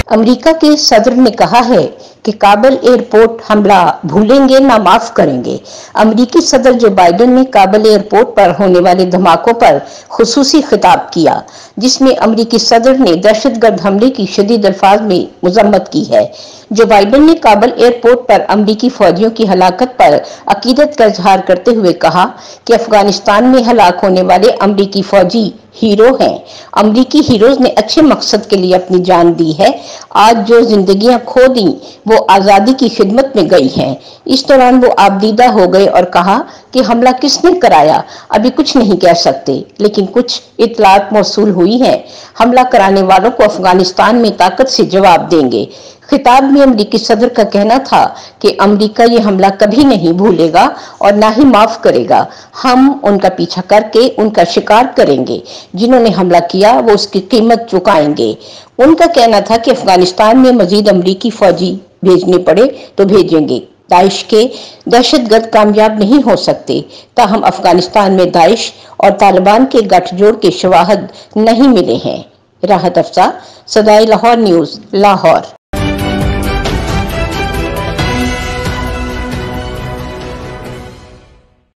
America के सदर ने कहा है कि काबुल एयरपोर्ट हमला भूलेंगे ना माफ करेंगे। अमेरिकी सदर जो बाइडेन ने काबुल एयरपोर्ट पर होने वाले धमाकों पर खुसूसी खिताब किया, जिसमें अमेरिकी सदर ने दहशतगर्द हमले की शदीद अल्फाज में मजम्मत की है। जो बाइडेन ने काबुल एयरपोर्ट पर अमेरिकी फौजियों की हलाकत पर अकीदत का इजहार करते हुए कहा कि अफगानिस्तान में हलाक होने वाले अमेरिकी फौजी हीरो हैं। अमेरिकी हीरोज ने अच्छे मकसद के लिए अपनी जान दी है। आज जो जिंदगियां खो दी वो आजादी की खिदमत में गई हैं। इस दौरान वो आबदीदा हो गए और कहा कि हमला किसने कराया अभी कुछ नहीं कह सकते, लेकिन कुछ इतलात मौसूल हुई हैं। हमला कराने वालों को अफगानिस्तान में ताकत से जवाब देंगे। खिताब में अमेरिकी सदर का कहना था कि अमेरिका ये हमला कभी नहीं भूलेगा और ना ही माफ करेगा। हम उनका पीछा करके उनका शिकार करेंगे। जिन्होंने हमला किया वो उसकी कीमत चुकाएंगे। उनका कहना था कि अफगानिस्तान में मजीद अमेरिकी फौजी भेजने पड़े तो भेजेंगे। दाइश के दहशतगर्द कामयाब नहीं हो सकते। ताहम अफगानिस्तान में दाइश और तालिबान के गठजोड़ के शवाहद नहीं मिले हैं। राहत अफजा, सदाए लाहौर न्यूज, लाहौर।